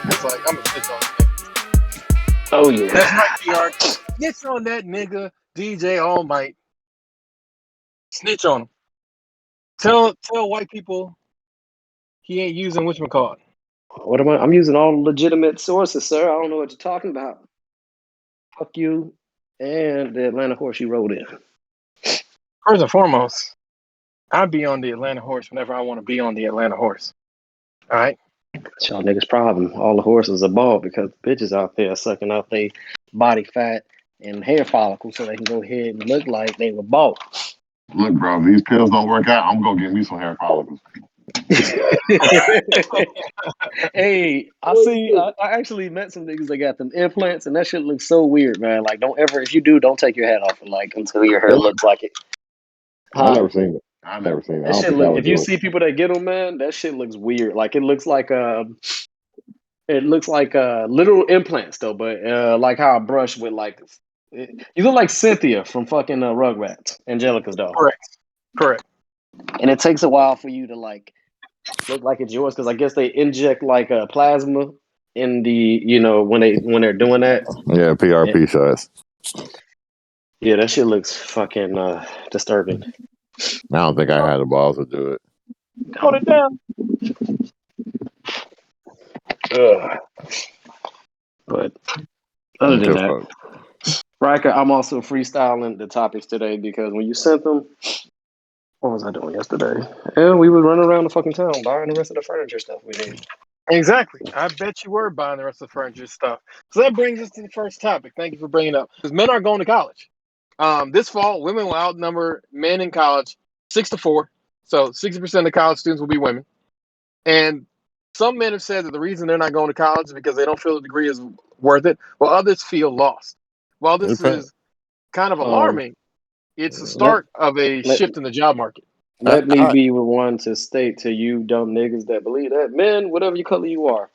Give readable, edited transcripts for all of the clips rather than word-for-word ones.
It's like I'm gonna snitch on that. Oh That's yeah. right, PR. Snitch on that nigga, DJ All Might. Snitch on him. Tell white people he ain't using whatchamacallit. What am I? I'm using all legitimate sources, sir. I don't know what you're talking about. Fuck you and the Atlanta horse you rode in. First and foremost, I be on the Atlanta horse whenever I want to be on the Atlanta horse. All right. It's y'all niggas' problem. All the horses are bald because bitches out there sucking out their body fat and hair follicles so they can go ahead and look like they were bald. Look, bro, these pills don't work out. I'm gonna get me some hair follicles. Hey, I actually met some niggas that got them implants, and that shit looks so weird, man. Like, don't ever, if you do, don't take your hat off, like, until your hair looks like it. I Huh? never seen it. I never seen it. I That don't shit think I look. would If you do it. see people that get them, man, that shit looks weird. Like, it looks like little implants though, but like how I brush with like, you look like Cynthia from fucking Rugrats, Angelica's dog, Correct. Correct. and it takes a while for you to like look like it's yours because I guess they inject like plasma in the when they're doing that. Yeah, Yeah, PRP shots. yeah, that shit looks fucking disturbing. I don't think I had the balls to do it. Hold it down. Ugh. But other than Okay, that, fuck. Riker, I'm also freestyling the topics today because when you sent them, what was I doing yesterday? Yeah, we were running around the fucking town buying the rest of the furniture stuff we need. Exactly. I bet you were buying the rest of the furniture stuff. So that brings us to the first topic. Thank you for bringing it up. Because men are going to college. This fall, women will outnumber men in college 6-4. So 60% of college students will be women. And some men have said that the reason they're not going to college is because they don't feel the degree is worth it, while others feel lost. While It this depends. is kind of alarming, it's the Let start of a let shift in the job market. let me I be the one to state to you dumb niggas that believe that men, whatever you color you are.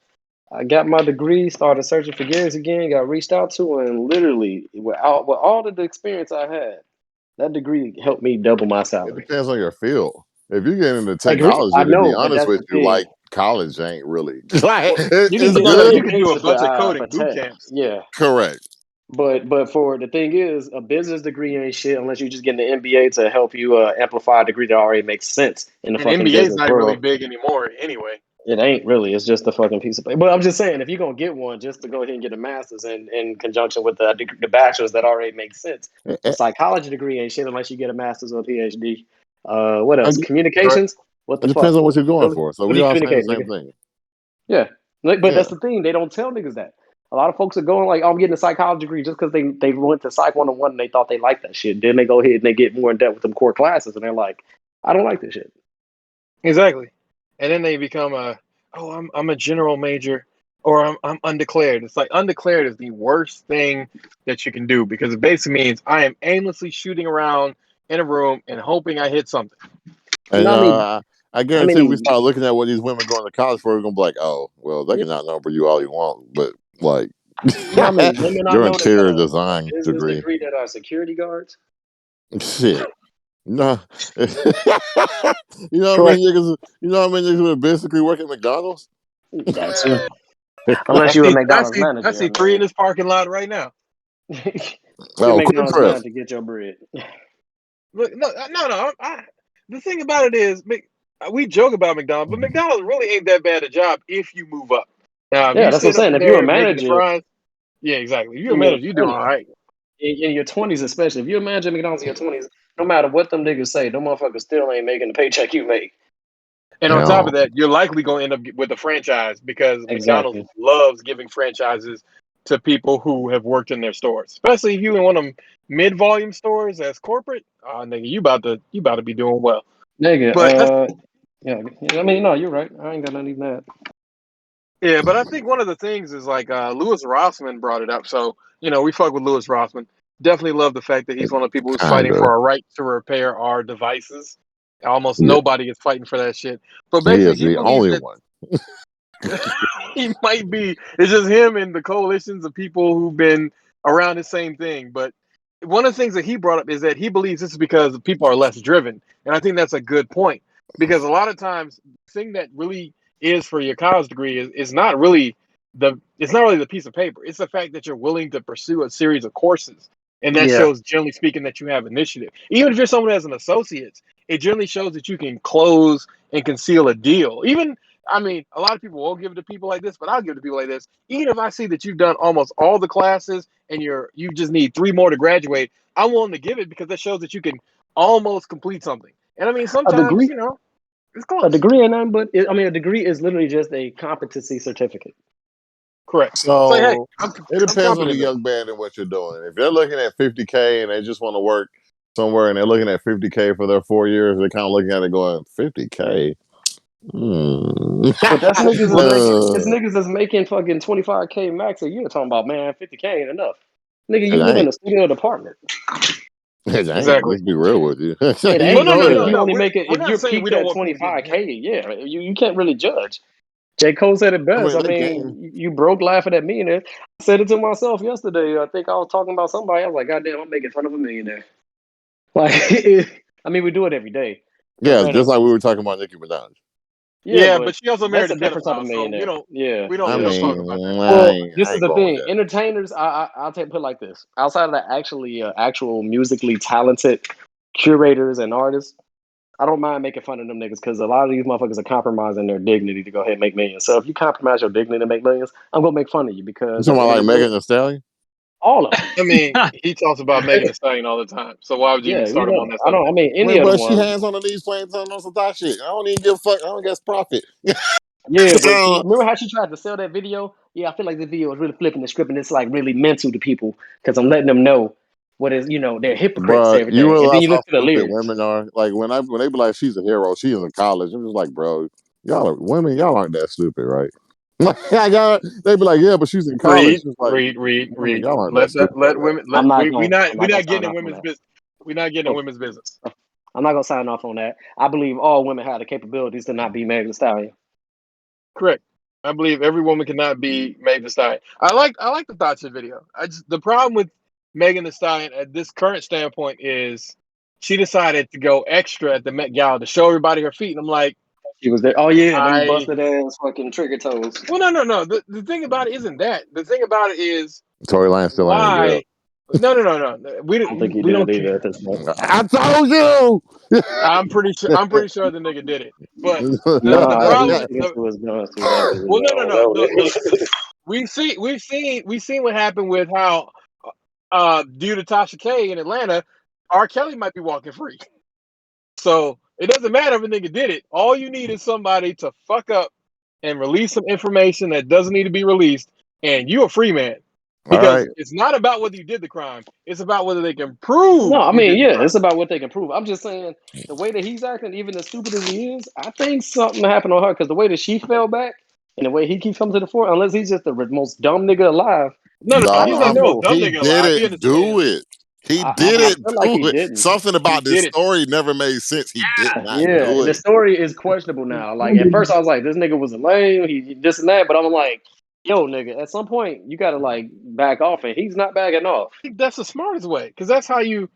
I got my degree, started searching for gigs again, got reached out to, and literally with all of the experience I had, that degree helped me double my it salary. depends on your field. If you get into I technology, to be know, but honest that's with the you, thing. like college ain't really like Well, You can it's do no, you you good. can can do a for bunch of for coding boot tech, camps. yeah. Correct. But for the thing is, a business degree ain't shit unless you just get an MBA to help you amplify a degree that already makes sense in the And fucking NBA is business not really world. big anymore anyway. It ain't really. It's just a fucking piece of paper. But I'm just saying, if you're gonna get one, just to go ahead and get a master's in conjunction with the bachelor's, that already makes sense. A It, psychology degree ain't shit unless you get a master's or a PhD. What else? it Right. Communications. What the fuck? depends on what you're going Really? for. So What we are you all saying the communicating, same nigga? thing. Yeah. But Yeah. that's the thing. They don't tell niggas that. A lot of folks are going like, oh, I'm getting a psychology degree just because they went to Psych 101 and they thought they liked that shit. Then they go ahead and they get more in depth with them core classes and they're like, I don't like this shit. Exactly. And then they become I'm a general major or I'm undeclared. It's like undeclared is the worst thing that you can do because it basically means I am aimlessly shooting around in a room and hoping I hit something. And No, I I guarantee we mean, start looking at what these women going to college for, we're gonna be like, oh, well, they yeah, can outnumber you all you want, but like you know how many women I your know that got interior a design business degree. degree that are security guards? Shit. No. Correct. You know how many niggas with a business degree work at McDonald's? That too. Unless you're a McDonald's I manager, see I three in mean, this parking lot right now. you're a Oh, quick McDonald's press. manager to get your bread. Look, no. The thing about it is, we joke about McDonald's, but McDonald's really ain't that bad a job if you move up. Now, if Yeah, you that's what I'm sit up saying. If you're a there making the manager fries, yeah, exactly. If you're a in your manager, you're doing 20s, all right. in your 20s especially, if you're a manager at McDonald's in your 20s, no matter what them niggas say, them motherfuckers still ain't making the paycheck you make. And on top Yeah. of that, you're likely going to end up with a franchise because McDonald's Exactly. loves giving franchises to people who have worked in their stores, especially if you in one of them mid-volume stores as corporate. Oh, nigga, you about to be doing well. Nigga, But that's, yeah, I mean, no, you're right. I ain't got nothing that. yeah, but I think one of the things is like Louis Rossman brought it up. So we fuck with Louis Rossman. Definitely love the fact that he's one of the people who's fighting Kinda. for our right to repair our devices. Almost Yeah. nobody is fighting for that shit. But He basically, is he the believes only that one. he might be. It's just him and the coalitions of people who've been around the same thing. But one of the things that he brought up is that he believes this is because people are less driven, and I think that's a good point because a lot of times the thing that really is for your college degree is not really it's not really the piece of paper. It's the fact that you're willing to pursue a series of courses, and that Yeah. shows, generally speaking, that you have initiative. Even if you're someone as an associate, it generally shows that you can close and conceal a deal. Even, I mean, a lot of people won't give it to people like this, but I'll give it to people like this. Even if I see that you've done almost all the classes and you just need 3 more to graduate, I'm willing to give it because that shows that you can almost complete something. And I mean, A sometimes, degree, you know, it's a close. degree in nothing, but a degree is literally just a competency certificate. Correct. Say, hey, So it I'm depends on the competent. young man and what you're doing. If they're looking at 50K and they just want to work somewhere and they're looking at 50K for their 4 years, they're kind of looking at it going 50K. Hmm. But that's niggas is Well, making it's niggas that's making fucking 25K max a year talking about, man, 50K ain't enough. Nigga, It you live in ain't. a studio apartment. It ain't. exactly. Let's be real with you. It You Well, ain't, no, go no, but no, if ahead. you no. only make it, We're if not you're saying we peaked don't at want people getting hit. 25K, yeah, you can't really judge. J. Cole said it I best. mean, I they mean, game. you broke laughing at me, and I said it to myself yesterday. I think I was talking about somebody. I was like, God damn, I'm making fun of a millionaire. Like, I mean, we do it every day. Yeah, But just like anyway, we were talking about Nicki Minaj. yeah, Yeah, but but she also that's married a a different type pedophile, of so millionaire. Yeah, I we don't yeah. talk about that. mean, Well, I this is ain't the going with thing. that. Entertainers, I'll put it like this. Outside of the actual musically talented curators and artists, I don't mind making fun of them niggas because a lot of these motherfuckers are compromising their dignity to go ahead and make millions. So if you compromise your dignity to make millions, I'm gonna make fun of you You because at talking the about end like of the day, Megan Thee Stallion? all of I mean, them. he talks about Megan Thee Stallion all the time. So why would you even Yeah, start him on that I don't. I subject? mean, I any mean, of them but she ones. hands on the knees playing something on some thot shit. I don't even give a fuck. I don't guess profit. Yeah, but she So, remember how she tried to sell that video. Yeah, I feel like the video is really flipping the script, and it's like really mental to people because I'm letting them know what is they're hypocrites and but you everything. And then realize you how listen to the stupid lyrics. women are. Like when they be like, she's a hero. She's in college. I'm just like, bro, y'all are women. Y'all aren't that stupid, right? Like, they be like, yeah, but she's in college. Read, She's like, read, read, women, read. y'all aren't that stupid like Let that. women I'm let not going. I'm we not gonna not sign getting in off on women's that. business. We're not getting in Oh, women's business. I'm not gonna sign off on that. I believe all women have the capabilities to not be Megan Thee Stallion. Correct. I believe every woman cannot be Megan Thee Stallion. I like the Thought Shit video. The problem with Megan Thee Stallion at this current standpoint is she decided to go extra at the Met Gala to show everybody her feet, and I'm like, She was there. Oh yeah, them I busted ass fucking trigger toes. well, no. The thing about it isn't that. The thing about it is Tory Lane still ain't in jail. why. No. I don't think he We did don't either care. at this point. I told you. I'm pretty sure the nigga did it. But the No, he problem was sticking the to his guns too heavily. well no the No. we've seen what happened with how due to Tasha K in Atlanta, R. Kelly might be walking free. So it doesn't matter if a nigga did it. All you need is somebody to fuck up and release some information that doesn't need to be released, and you a free man. All Because right. it's not about whether you did the crime; it's about whether they can prove No, I you mean, did the yeah, crime. it's about what they can prove. I'm just saying the way that he's acting, even as stupid as he is, I think something happened on her because the way that she fell back and the way he keeps coming to the fore, unless he's just the most dumb nigga alive, No, I he's don't not Dog, the most know. dumb he nigga alive. He didn't do understands. it. He I didn't feel like do he it. didn't. Something He about this did it. story never made sense. He did not Yeah, do the it. story is questionable now. Like at first, I was like, this nigga was a lame, he this and that, but I'm like, yo, nigga, at some point you gotta like back off, and he's not backing off. I think that's the smartest way because that's how you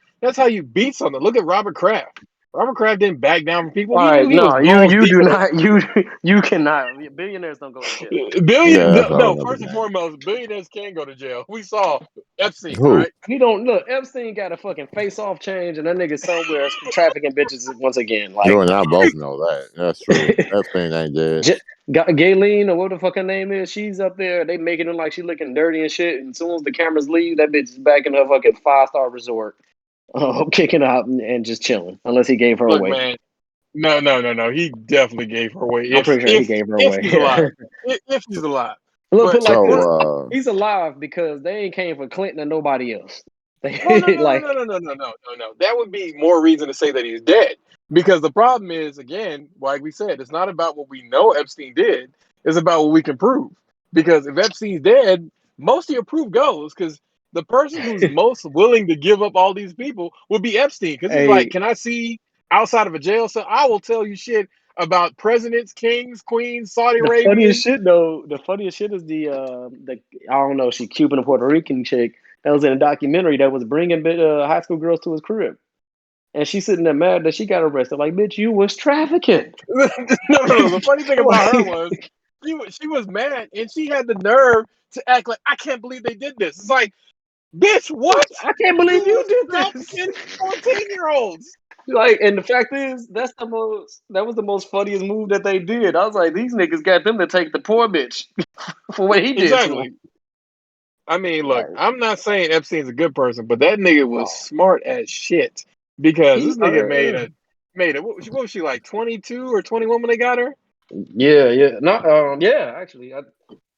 beat something. Look at Robert Kraft. Robert Kraft didn't back down from people. All He right, knew he was no, balls you deep do in it. not, you cannot. Billionaires don't go to jail. Billion Yeah, that's a whole no, nother first and game. foremost, billionaires can go to jail. We saw Epstein, all Who? right? He don't look. Epstein got a fucking face off change, and that nigga somewhere trafficking bitches once again. You Like and I both know that. That's true. That thing ain't dead. Gayleen or what the fuck her name is, she's up there. They making it like she looking dirty and shit. And as soon as the cameras leave, that bitch is back in her fucking 5-star resort, kicking out and just chilling. Unless he gave her Look, away. man. No. He definitely gave her away. I'm pretty sure he gave her If away. he's alive. If he's alive. Look, But put it like So, this: he's alive because they ain't came for Clinton or nobody else. oh no, They like, no. That would be more reason to say that he's dead. Because the problem is, again, like we said, it's not about what we know Epstein did. It's about what we can prove. Because if Epstein's dead, most of your proof goes. Because the person who's most willing to give up all these people would be Epstein. Because he's like, hey, can I see outside of a jail cell? I will tell you shit about presidents, kings, queens, Saudi the funniest Arabians. shit though. The funniest shit is the I don't know, she Cuban or Puerto Rican chick that was in a documentary that was bringing high school girls to his crib. And she's sitting there mad that she got arrested. Like, bitch, you was trafficking. No. The funny thing about her was she was mad, and she had the nerve to act like I can't believe they did this. It's like, bitch, what? I can't You believe you was did this. trafficking 14-year-olds. Like, and the fact is, that was the most funniest move that they did. I was like, these niggas got them to take the poor bitch for what he did to him. Exactly. I mean, look, Like, I'm not saying Epstein's a good person, but that nigga was no, smart as shit because he, this nigga made a what was she like 22 or 21 when they got her? yeah, not, yeah, actually,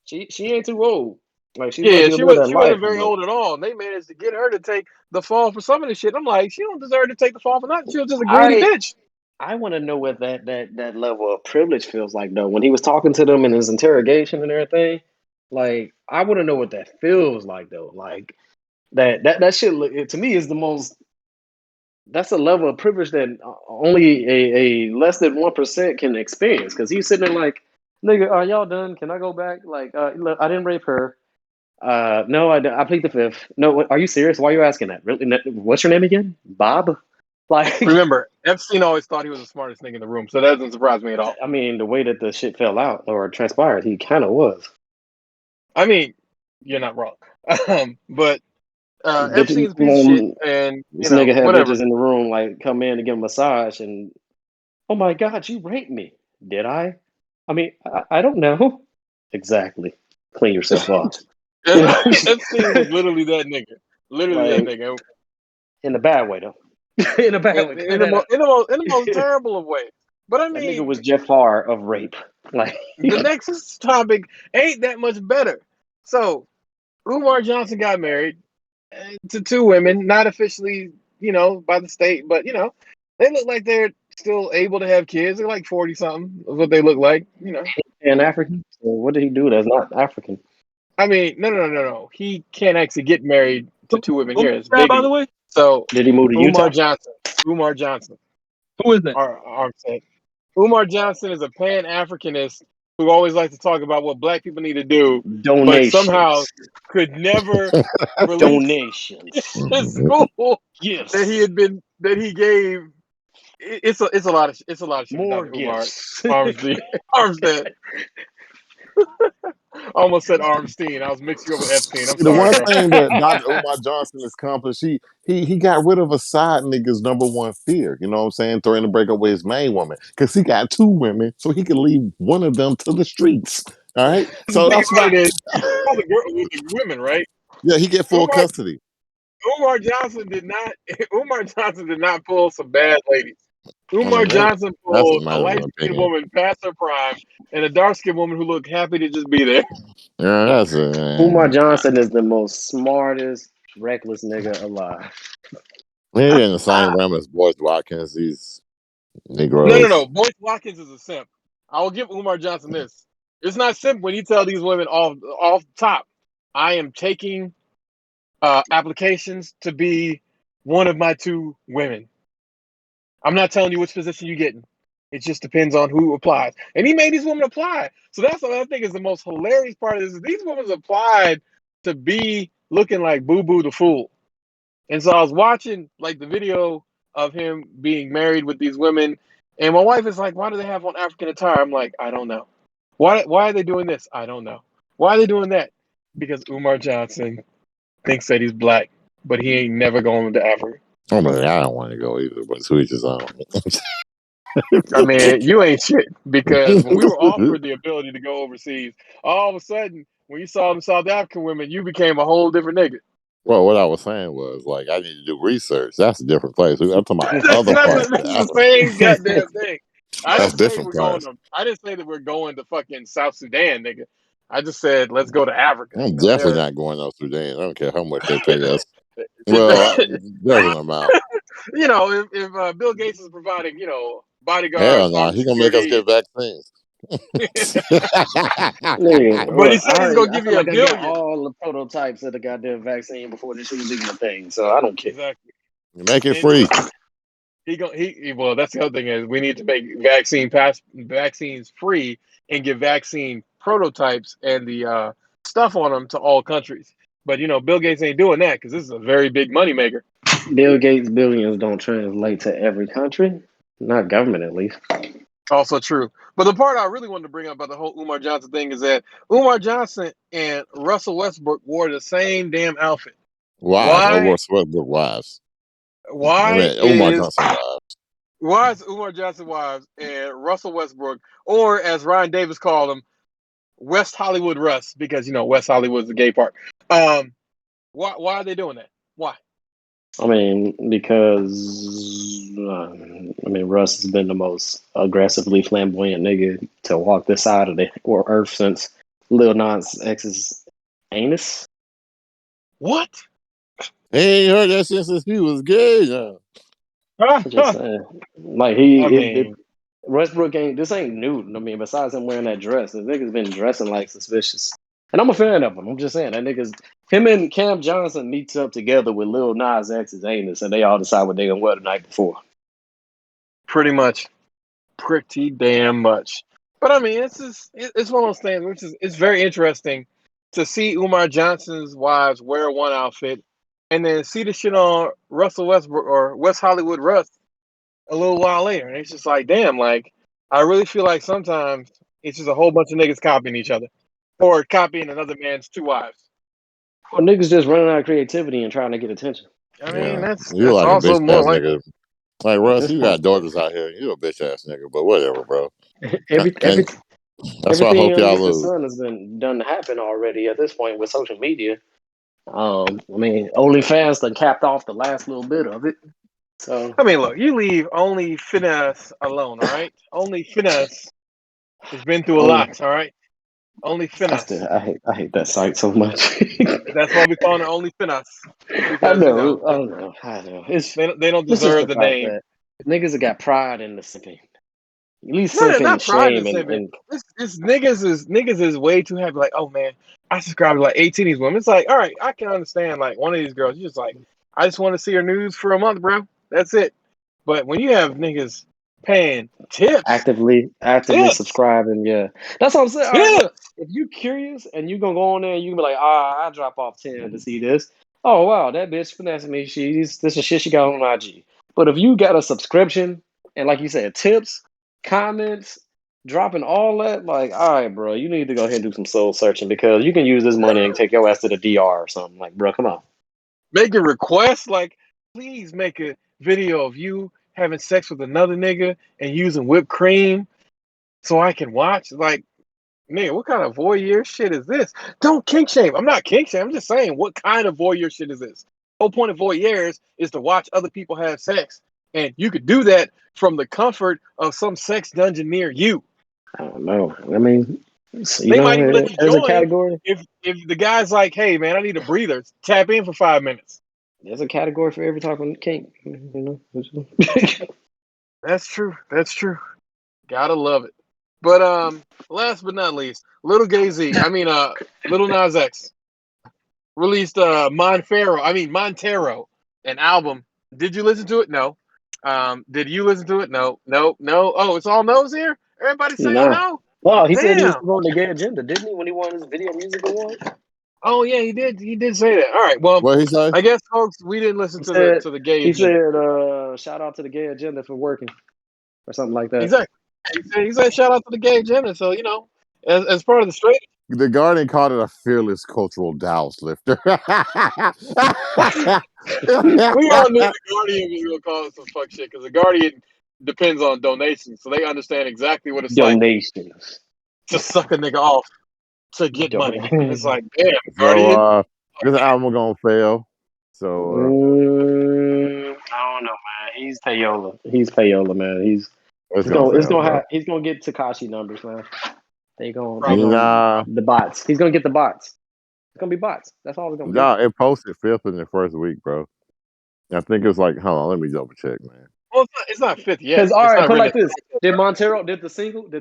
she ain't too old. Like, she's Yeah, lucky to live that she life. wasn't very old at all. And they managed to get her to take the fall for some of this shit. I'm like, she don't deserve to take the fall for nothing. She was just a greedy I bitch. I want to know what that level of privilege feels like, though. When he was talking to them in his interrogation and everything, like, I want to know what that feels like, though. Like, that shit to me is the most. That's a level of privilege that only a less than 1% can experience. Because he's sitting there like, nigga, are y'all done? Can I go back? Like, look, I didn't rape her. No, I plead the fifth. No, are you serious? Why are you asking that? Really? What's your name again? Bob? Like, Remember, Epstein always thought he was the smartest nigga in the room, so that doesn't surprise me at all. I mean, the way that the shit fell out or transpired, he kind of was. I mean, you're not wrong. But Bitches, Epstein's a piece of shit, and this nigga had whatever. bitches in the room like come in to give a massage, and oh my god, you raped me. Did I? I mean, I don't know. Exactly. Clean yourself off. Epstein was literally that nigga. Literally that Like, nigga. in a bad way though. In a bad way. Clear that up. In the most terrible of ways. But I That nigga mean, was Jafar of rape. Like, the next topic ain't that much better. So, Umar Johnson got married to two women, not officially, by the state, but they look like they're still able to have kids. They're like 40 something is what they look like. and African. So what did he do that's not African? I mean, no. He can't actually get married to two women Who's here. It's that, by the bigamy. way? So Did he move to Umar Utah? Johnson, Umar Johnson, Who is that? Armstead. Umar Johnson is a Pan Africanist who always likes to talk about what black people need to do, but somehow Donations. could never release Donations. his school Gifts. that he gave. It's a lot of shit More about Umar gifts. Armstead. Armstead. I almost said Armstein. I was mixing up with Epstein. I'm See, the sorry, one bro. thing that Dr. Umar Johnson has accomplished, he got rid of a side nigga's number one fear. You know what I'm saying? Threatening to break up with his main woman because he got two women, so he can leave one of them to the streets. All right, The so thing that's about why. it is, all the girl with the women, right? Yeah, he get full Umar custody. Umar Johnson did not. Umar Johnson did not pull some bad ladies. I Umar mean, Johnson that's a pulled a matter of light skinned opinion. woman past her prime and a dark skinned woman who looked happy to just be there. Yeah, that's Umar a. Johnson is the most smartest, reckless nigga alive. He in the same realm as Boyce Watkins. These Negroes. No. Boyce Watkins is a simp. I will give Umar Johnson this. It's not simp when you tell these women off top, I am taking applications to be one of my two women. I'm not telling you which position you're getting. It just depends on who applies. And he made these women apply. So that's what I think is the most hilarious part of this. Is these women applied to be looking like Boo Boo the Fool. And so I was watching like the video of him being married with these women. And my wife is like, why do they have on African attire? I'm like, I don't know. Why are they doing this? I don't know. Why are they doing that? Because Umar Johnson thinks that he's black, but he ain't never going to Africa. I mean, I don't want to go either, but to each his own. I mean, you ain't shit because when we were offered the ability to go overseas, all of a sudden, when you saw them South African women, you became a whole different nigga. Well, what I was saying was like I need to do research. That's a different place. I'm talking about That's other not parts of that's the Africa. same goddamn thing. I That's didn't say different we're going parts. to. I didn't say that we're going to fucking South Sudan, nigga. I just said let's go to Africa. I'm definitely not going to Sudan. I don't care how much they pay us. Well, if there's an amount. Bill Gates is providing, Hell bodyguards, no, armed he gonna make us security, get vaccines. Nigga, but he look, said he's gonna I give feel you a like I got billion. all the prototypes of the goddamn vaccine before this shit was even a thing, so I don't care. Exactly. Make it And free. well, that's the other thing is we need to make vaccines free and give vaccine prototypes and the stuff on them to all countries. But Bill Gates ain't doing that because this is a very big moneymaker. Bill Gates billions don't translate to every country, not government at least. Also true. But the part I really wanted to bring up about the whole Umar Johnson thing is that Umar Johnson and Russell Westbrook wore the same damn outfit. Wives or Why? what's Westbrook wives? I Why mean, Umar is Johnson wives. why is Umar Johnson wives and Russell Westbrook, or as Ryan Davis called him, West Hollywood Russ, because West Hollywood's the gay part. Um, why are they doing that? Why? I mean, because Russ has been the most aggressively flamboyant nigga to walk this side of the earth since Lil Nas X's anus. What? He ain't heard that since he was gay. I'm just saying, like I mean, Westbrook ain't this ain't new. I mean, besides him wearing that dress, the nigga's been dressing like suspicious, and I'm a fan of him. I'm just saying that nigga's him and Cam Johnson meets up together with Lil Nas X's anus, and they all decide what they gonna wear the night before. pretty much, pretty damn much. But I mean, it's one of those things which is it's very interesting to see Umar Johnson's wives wear one outfit, and then see the shit on Russell Westbrook or West Hollywood Russ a little while later, and it's just like, damn, like I really feel like sometimes it's just a whole bunch of niggas copying each other or copying another man's two wives. Well, niggas just running out of creativity and trying to get attention. I mean, Yeah, that's you that's like a also bitch more ass like nigga. Like At Russ, this you point, got daughters out here. You a bitch ass nigga, but whatever, bro. every every And that's why I everything hope y'all underneath the lose. sun has been done to happen already. At this point, with social media, I mean, OnlyFans done capped off the last little bit of it. So I mean, look, you leave only finesse alone, all right? Only finesse has been through a only lot, all right? Only finesse. I hate that site so much. That's why we call it only finesse I because know, I know. they don't It's just the deserve the fact name. that niggas have got pride in the simping. At least No, simp no, in not pride in shame simping. and This niggas is way too happy. Like, oh man, I subscribe to like 18 of these women. It's like, all right, I can understand. Like one of these girls, you're just like, I just want to see her news for a month, bro. That's it. But when you have niggas paying tips, actively tips, subscribing. Yeah, that's what I'm saying. All right, look, tips. if you curious and you gonna go on there, and you can be like, I drop off 10 to see this. Oh wow, that bitch finessing me. This is shit she got on IG. But if you got a subscription and like you said, tips, comments, dropping all that, like, all right, bro, you need to go ahead and do some soul searching because you can use this money and take your ass to the DR or something. Like, bro, come on. Make a request, like, please make a video of you having sex with another nigga and using whipped cream so I can watch. Like, nigga, what kind of voyeur shit is this? Don't kink shame. I'm not kink shame. I'm just saying, what kind of voyeur shit is this? The whole point of voyeurs is to watch other people have sex. And you could do that from the comfort of some sex dungeon near you. I don't know. I mean, you They might even let know, you there's a join category. if the guy's like, hey man, I need a breather. Tap in for 5 minutes. There's a category for every type of kink. You know. That's true. That's true. Gotta love it. But last but not least, Little Gay Z. I mean Little Nas X released Montero, an album. Did you listen to it? No. Did you listen to it? No. No. No. Oh, it's all no's here? Everybody saying Nah. no? Well, he said he was Damn. promoting the gay agenda, didn't he, when he won his video music award? Oh yeah, he did. He did say that. All right. Well, What he say? I guess folks, we didn't listen He to the said gay he agenda. said shout out to the gay agenda for working or something like that. Exactly. He said shout out to the gay agenda. So as part of the straight, The Guardian called it a fearless cultural dowse lifter. we all knew the Guardian was gonna call it some fuck shit because the Guardian depends on donations, so they understand exactly what it's like Donations. to suck a nigga off to get money. And it's Don- like, damn, So Guardian. this album gonna fail. So I don't know, man. He's payola. He's payola, man. it's gonna It's fail, bro. he's gonna get Takashi numbers, man. They Probably. gonna Nah, the bots. He's gonna get the bots. It's gonna be bots. That's all it's gonna be. nah, it posted fifth in the first week, bro. I think it's like, hold on, let me double check, man. Well, it's not fifth yet. Because all It's right, not put it written. like this: did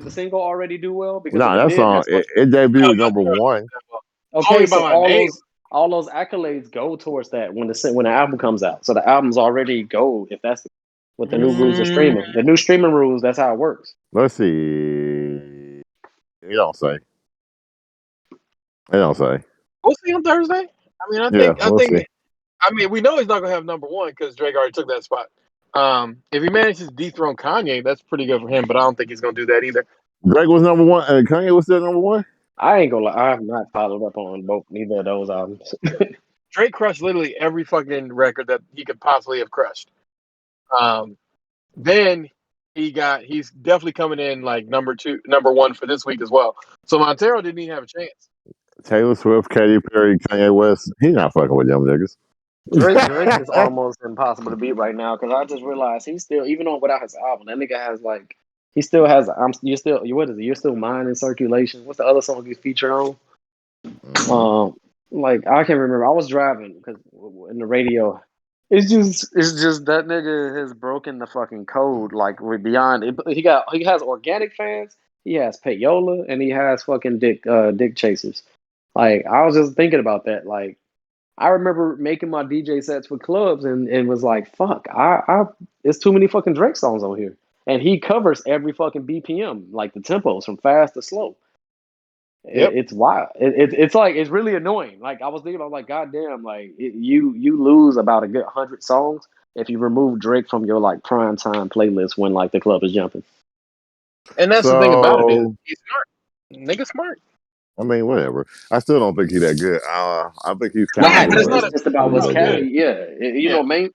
the single already do well? Because if Nah, it that did, song that's what. it No, debuted number one. Okay, only by so my name. all those accolades go towards that when the album comes out. So the album's already gold if that's with the new rules of Mm, streaming. The new streaming rules. That's how it works. Let's see. It don't say. It don't say. we'll see on Thursday. I mean, I Yeah, think I we'll think see. I mean we know he's not gonna have number one because Drake already took that spot. If he manages to dethrone Kanye, that's pretty good for him. But I don't think he's gonna do that either. Drake was number one, and Kanye was still number one. I ain't gonna lie, I have not followed up on both neither of those albums. Drake crushed literally every fucking record that he could possibly have crushed. Then he's definitely coming in like number one for this week as well. So Montero didn't even have a chance. Taylor Swift, Katy Perry, Kanye West. He not fucking with them niggas. Drake is almost impossible to beat right now because I just realized he's still, even on without his album, that nigga has like he still has you're still what is it? You're still mine in circulation. What's the other song he's featured on? Like I can't remember. I was driving because in the radio, it's just that nigga has broken the fucking code. Like we're beyond it. He has organic fans. He has payola and he has fucking dick chasers. Like I was just thinking about that. Like I remember making my DJ sets for clubs and was like, fuck, I it's too many fucking Drake songs on here. And he covers every fucking BPM, like the tempos from fast to slow. Yep. It's wild. It's like it's really annoying. Like I was thinking, I'm like, goddamn, like you lose about a good 100 songs if you remove Drake from your like prime time playlist when like the club is jumping. And that's the thing about it is So he's smart. Nigga smart. I mean, whatever. I still don't think he's that good. I think he's Nah, Yeah, talented, but it's because but not it's a just I about don't think what's he's that catchy. good. Yeah, you yeah. know,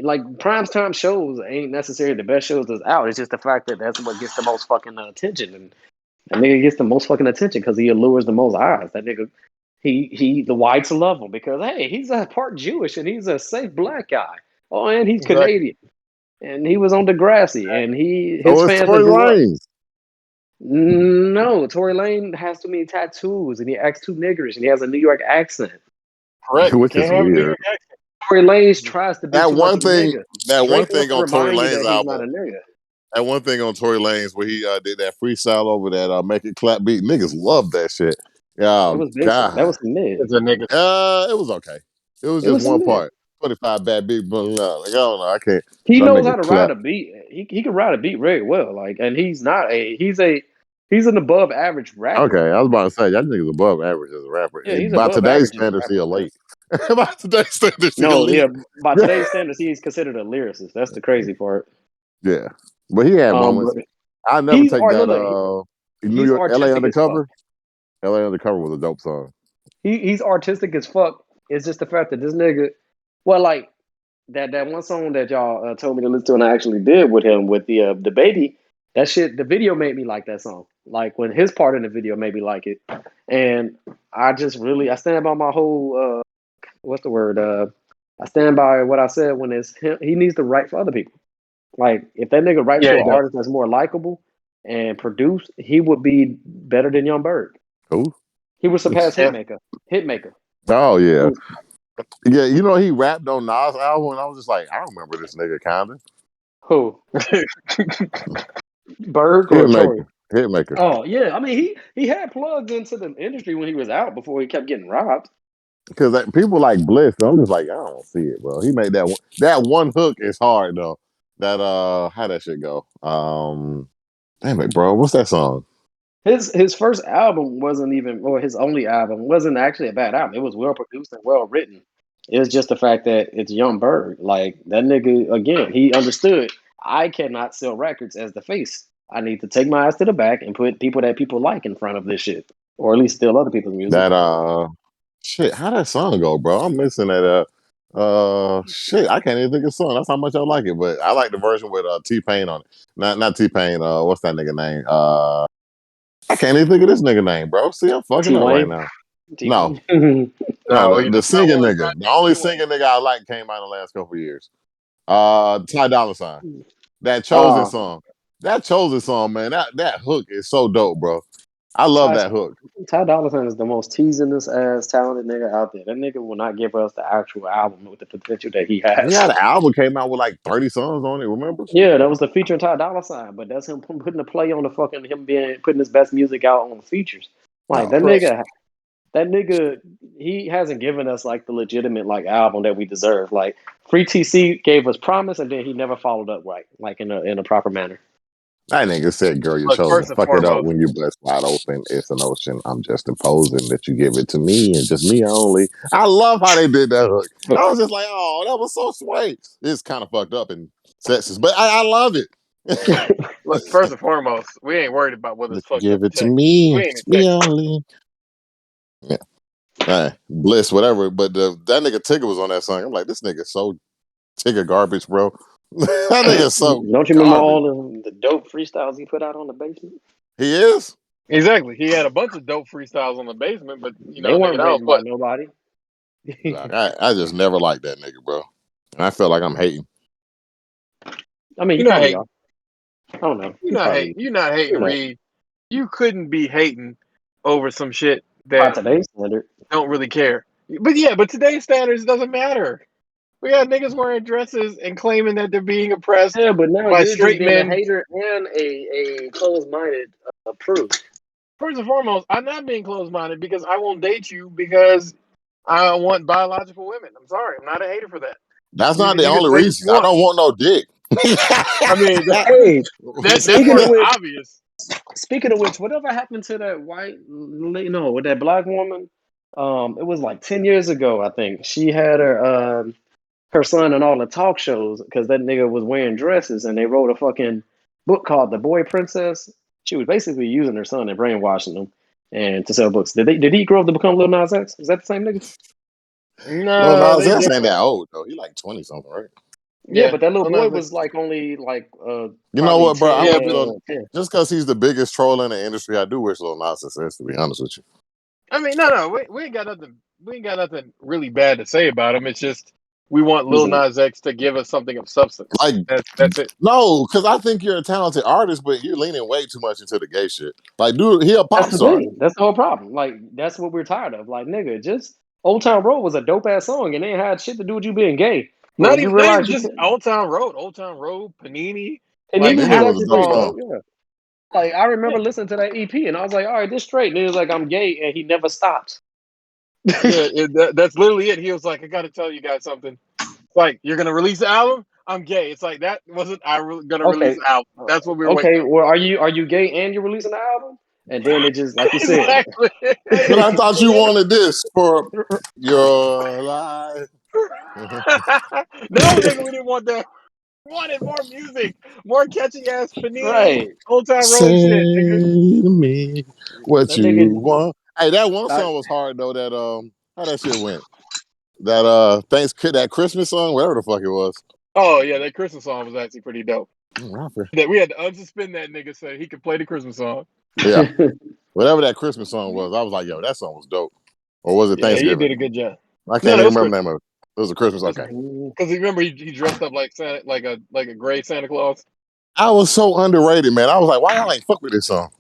like prime time shows ain't necessarily the best shows that's out. It's just the fact that that's what gets the most fucking attention, and that nigga gets the most fucking attention because he allures the most eyes. That nigga, the whites love him because hey, he's a part Jewish and he's a safe black guy. Oh, and he's Exactly. Canadian, and he was on Degrassi, and his Oh, it's fans that Tory grew up. Lanez. No, Tory Lane has too many tattoos, and he acts too niggerish, and he has a New York accent. Correct. You Which is can't have a New weird. York accent. Tory Lanez tries to be That too much one of a thing, nigga. that one Drake wants thing to on Tory remind you Lanez that he's not album, a nigga. that one thing on Tory Lanez where he did that freestyle over that Make It Clap beat. Niggas love that shit. It Oh was basic. That God. was some mid. It's a nigga. It was okay. It was It just was some one mid. part. 25 bad big but like, I don't know. I can't. He So I knows make how it to ride clap. a beat. He can ride a beat very well. Like, and he's an above average rapper. Okay, I was about to say that nigga's above average as a rapper. Yeah, he's By above today's average as a standards, he rapper. elite. By today's standards, he No, yeah, elite. by today's standards, he's considered a lyricist. That's the crazy part. Yeah, but he had moments. But I never he's take that. look, New he's York, L.A. artistic as fuck. Undercover. L.A. Undercover was a dope song. He's artistic as fuck. It's just the fact that this nigga, well, like that one song that y'all told me to listen to, and I actually did with him with the baby. That shit, the video made me like that song. Like when his part in the video made me like it, and I stand by my whole what's the word? I stand by what I said when it's him. He needs to write for other people. Like if that nigga writes Yeah, to he an does. artist that's more likable and produced, he would be better than Young Bird. Who? He would surpass Yeah. Hitmaker. Oh yeah, Who? yeah. You know he rapped on Nas album, and I was just like, I don't remember this nigga kinda. Who? Berg or Tory? Hitmaker, Hitmaker. Oh yeah, I mean he had plugs into the industry when he was out before he kept getting robbed. Because like, people like Bliss, I'm just like, I don't see it, bro. He made that one. That one hook is hard though. That how that shit go? Damn it, bro. What's that song? His first album wasn't even, or his only album wasn't actually a bad album. It was well produced and well written. It was just the fact that it's Young Bird. Like that nigga again, he understood I cannot sell records as the face. I need to take my ass to the back and put people that people like in front of this shit, or at least steal other people's music. That shit. How that song go, bro? I'm missing that. Shit. I can't even think of the song. That's how much I like it. But I like the version with T Pain on it. Not T Pain. What's that nigga name? I can't even think of this nigga name, bro. See, I'm fucking T up right Wayne. now. T- No, No, the it's not singing one nigga. The goddamn only T-Way. singing nigga I like came out in the last couple of years. Ty Dolla Sign. That Chosen uh, song. That Chosen song, man. That hook is so dope, bro. I love Ty that hook. Ty Dolla $ign is the most teasingest ass talented nigga out there. That nigga will not give us the actual album with the potential that he has. Yeah, the album came out with like 30 songs on it, remember? Yeah, that was the feature Ty Dolla $ign, but that's him putting the play on the fucking him being putting his best music out on the features. Like No. Correct. that nigga, he hasn't given us like the legitimate like album that we deserve. Like Free TC gave us promise, and then he never followed up right, like in a proper manner. That nigga said, "Girl, you Look, chose to first and fuck it up foremost, when you bust wide open. It's an ocean. I'm just imposing that you give it to me and just me only." I love how they did that hook. I was just like, "Oh, that was so sweet." It's kind of fucked up and sexist, but I love it. look, first and foremost, we ain't worried about whether it's That you fucked up give in it to Texas. me, We and ain't in just me Texas. only. Yeah, Bliss, whatever. But that nigga Tigger was on that song. I'm like, this nigga so Tigger garbage, bro. That nigga so Don't you remember garbage. all the dope freestyles he put out on the basement? He is. Exactly. He had a bunch of dope freestyles on the basement, but They nigga, weren't that was written by what. nobody. Like, I just never liked that nigga, bro. And I felt like I'm hating. I mean, you You're not probably are. hating. I don't know. You're You not probably hating. You're not hating, you're not. Reed. You couldn't be hating over some shit By that today's standard. don't really care. But yeah, but today's standards doesn't matter. We got niggas wearing dresses and claiming that they're being oppressed Yeah, but now by you're just straight being a men. hater and a closed-minded prude. First and foremost, I'm not being closed-minded because I won't date you because I want biological women. I'm sorry, I'm not a hater for that. That's You not the you can only say what reason. you I want. don't want no dick. I mean, Hey, that speaking of part's which, obvious. whatever happened to that white, with that black woman? It was like 10 years ago, I think. She had her son in all the talk shows because that nigga was wearing dresses, and they wrote a fucking book called The Boy Princess. She was basically using her son and brainwashing him and to sell books. Did he grow up to become Lil Nas X? Is that the same nigga? Lil No, Nas they X ain't different. that old though. He like 20 something, right? Yeah, Yeah, but that little boy sometimes was like only like You know probably what, bro? I 10, yeah, don't but feel 10. just because he's the biggest troll in the industry. I do wish Lil Nas success. To be honest with you, I mean, no, we ain't got nothing. We ain't got nothing really bad to say about him. It's just we want Lil Listen, Nas X to give us something of substance. like That's it. no, because I think you're a talented artist, but you're leaning way too much into the gay shit. Like, dude, he a that's pop the star. thing. That's the whole problem. Like that's what we're tired of. Like nigga, just Old Town Road was a dope ass song, and it ain't had shit to do with you being gay. But when you Not even realize you just can, Old Town Road, Panini. Like Panini Panini was half was the a actually dope pretty songs. song. dope. Yeah. Like I Yeah, remember listening to that EP, and I was like, all right, this straight. And he was like, I'm gay, and he never stopped. yeah, that's literally it. He was like, I got to tell you guys something. It's like you're gonna release the album. I'm gay. It's like that wasn't gonna release Okay. the album. That's what we were waiting Okay. on. Well, are you gay and you're releasing an album? And then it just like you said. Exactly. But I thought you wanted this for your life. No, nigga, we didn't want that. We wanted more music, more catchy ass Panini, Right. Old Town Road Say shit, nigga. to me what That you nigga. want. Hey, that one I, song was hard though. That how that shit went. That that Christmas song, whatever the fuck it was. Oh yeah, that Christmas song was actually pretty dope. Rapper. That we had to unsuspend that nigga so he could play the Christmas song. Yeah, whatever that Christmas song was, I was like, yo, that song was dope. Or was it Yeah, he Thanksgiving? did a good job. I No, can't no, it even was remember the Christmas. name of it. It was a Christmas. Okay. Because remember he dressed up like Santa, like a gray Santa Claus. I was so underrated, man. I was like, why y'all ain't fuck with this song?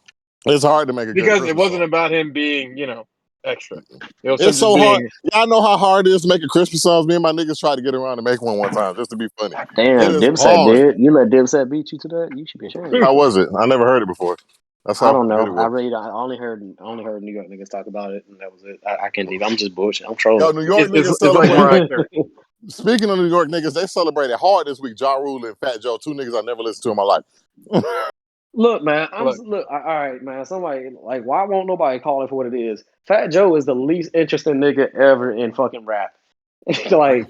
It's hard to make a good Because it Christmas wasn't song. about him being, extra. It was him It's just so hard. being. Y'all know how hard it is to make a Christmas song. Me and my niggas tried to get around to make one time just to be funny. It Damn, is Dipset hard. did. You let Dipset beat you to that? You should be ashamed. How was it? I never heard it before. That's I how don't good know. it I was. really don't. I only heard New York niggas talk about it, and that was it. I can't even. I'm just bullshit. I'm Yo, trolling. New York niggas It's like celebrated. Mariah Carey. Speaking of New York niggas, they celebrated hard this week. Ja Rule and Fat Joe, two niggas I never listened to in my life. Look, man. Look, All right, man. Somebody like, why won't nobody call it for what it is? Fat Joe is the least interesting nigga ever in fucking rap. Like,